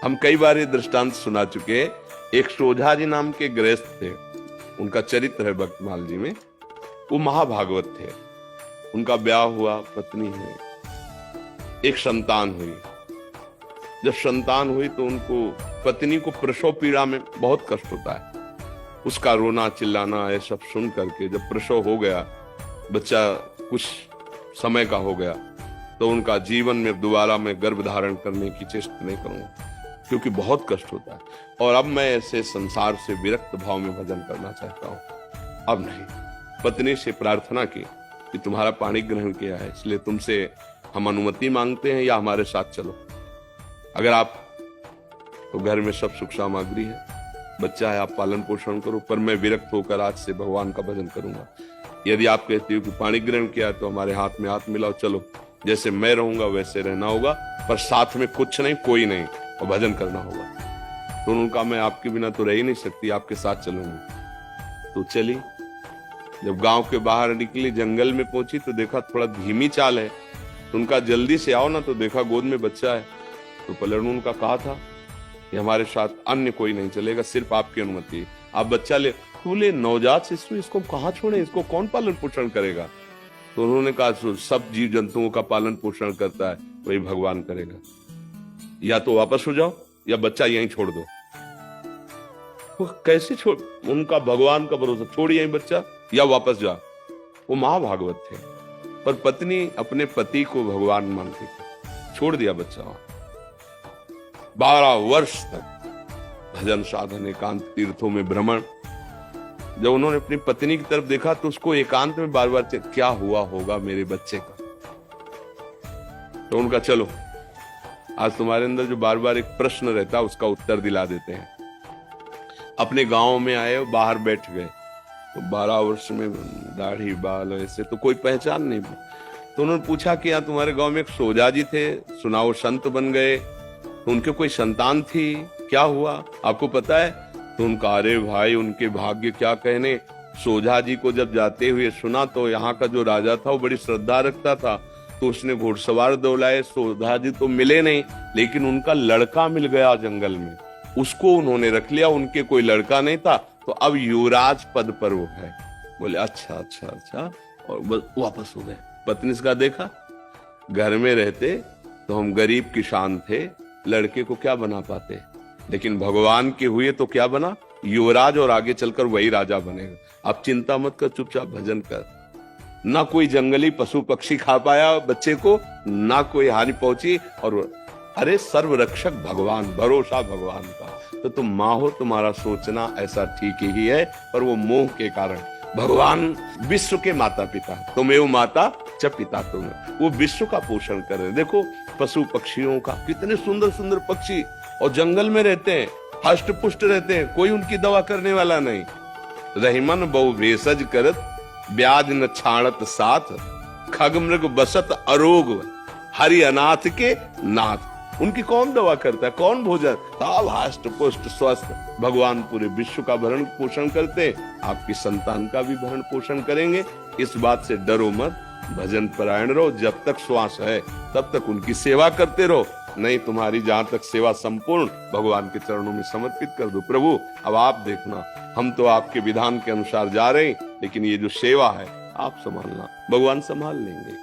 हम कई बार ये दृष्टांत सुना चुके हैं। एक सोझा जी नाम के गृहस्थ थे, उनका चरित्र है भक्तमाल जी में। वो महाभागवत थे। उनका ब्याह हुआ, पत्नी है, एक संतान हुई। जब संतान हुई तो उनको, पत्नी को प्रसव पीड़ा में बहुत कष्ट होता है। उसका रोना चिल्लाना ये सब सुन करके जब प्रसव हो गया, बच्चा कुछ समय का हो गया, तो उनका जीवन में दोबारा मैं गर्भ धारण करने की चेष्टा नहीं करूंगा, क्योंकि बहुत कष्ट होता है। और अब मैं ऐसे संसार से विरक्त भाव में भजन करना चाहता हूं। अब नहीं। पत्नी से प्रार्थना की कि तुम्हारा पाणी ग्रहण किया है, इसलिए तुमसे हम अनुमति मांगते हैं, या हमारे साथ चलो। अगर आप, तो घर में सब सुख सामग्री है, बच्चा है, आप पालन पोषण करो, पर मैं विरक्त होकर आज से भगवान का भजन करूंगा। यदि आप कहते हो कि पाणी ग्रहण किया तो हमारे हाथ में हाथ मिलाओ, चलो, जैसे मैं रहूंगा वैसे रहना होगा, पर साथ में कुछ नहीं, कोई नहीं, और भजन करना होगा। तो उनका, मैं आपके बिना तो रह ही नहीं सकती, आपके साथ चलूंगी। तो चली। जब गांव के बाहर निकली, जंगल में पहुंची तो देखा थोड़ा धीमी चाल है, तो उनका जल्दी से आओ ना, तो देखा गोद में बच्चा है। तो पलड़ू उनका कहा था कि हमारे साथ अन्य कोई नहीं चलेगा, सिर्फ आपकी अनुमति है, आप बच्चा ले। बोले नवजात शिशु, इसको कहाँ छोड़े, इसको कौन पालन पोषण करेगा? तो उन्होंने कहा सब जीव जंतुओं का पालन पोषण करता है, वही भगवान करेगा। या तो वापस हो जाओ या बच्चा यहीं छोड़ दो। वो कैसे छोड़, उनका भगवान का भरोसा, छोड़ यहीं बच्चा या वापस जा। वो महाभागवत थे, पर पत्नी अपने पति को भगवान मानती थी, छोड़ दिया बच्चा वहां। 12 वर्ष तक भजन साधन, एकांत तीर्थों में भ्रमण। जब उन्होंने अपनी पत्नी की तरफ देखा तो उसको एकांत में बार बार क्या हुआ होगा मेरे बच्चे का। तो उनका, चलो आज तुम्हारे अंदर जो बार बार एक प्रश्न रहता है उसका उत्तर दिला देते हैं। अपने गांव में आए, बाहर बैठ गए, तो 12 वर्ष में दाढ़ी बाल ऐसे तो कोई पहचान नहीं। तो उन्होंने पूछा कि यहाँ तुम्हारे गांव में एक सोजा जी थे, सुनाओ संत बन गए, तो उनके कोई संतान थी, क्या हुआ आपको पता है? तो उनका, अरे भाई उनके भाग्य क्या कहने। सोझा जी को जब जाते हुए सुना तो यहाँ का जो राजा था वो बड़ी श्रद्धा रखता था, तो उसने घुड़सवार दौड़ाए। सोझा जी तो मिले नहीं, लेकिन उनका लड़का मिल गया जंगल में, उसको उन्होंने रख लिया। उनके कोई लड़का नहीं था, तो अब युवराज पद पर वो है। बोले अच्छा अच्छा अच्छा, और वापस हो गए। पत्नी का देखा, घर में रहते तो हम गरीब किसान थे, लड़के को क्या बना पाते, लेकिन भगवान के हुए तो क्या बना, युवराज, और आगे चलकर वही राजा बनेगा। आप चिंता मत कर, चुपचाप भजन कर। ना कोई जंगली पशु पक्षी खा पाया बच्चे को, ना कोई हानि पहुंची, और अरे सर्वरक्षक भगवान, भरोसा भगवान का। तो तुम माँ हो, तुम्हारा सोचना ऐसा ठीक ही है, पर वो मोह के कारण। भगवान विश्व के माता पिता, तुमेव माता च पिता तुम, वो विश्व का पोषण कर रहे। देखो पशु पक्षियों का, कितने सुंदर सुंदर पक्षी, और जंगल में रहते हैं, हष्ट पुष्ट रहते हैं, कोई उनकी दवा करने वाला नहीं। रहीमन बहु भेषज करत, ब्याज न छाणत साथ, खग मृग बसत अरोग, हरि अनाथ के नाथ। उनकी कौन दवा करता है, कौन भोजन, सब हष्ट पुष्ट स्वस्थ। भगवान पूरे विश्व का भरण पोषण करते, आपकी संतान का भी भरण पोषण करेंगे। इस बात से डरो मत, भजन परायण रहो, जब तक श्वास है तब तक उनकी सेवा करते रहो। नहीं, तुम्हारी जहां तक सेवा संपूर्ण भगवान के चरणों में समर्पित कर दो। प्रभु अब आप देखना, हम तो आपके विधान के अनुसार जा रहे हैं, लेकिन ये जो सेवा है आप संभालना, भगवान संभाल लेंगे।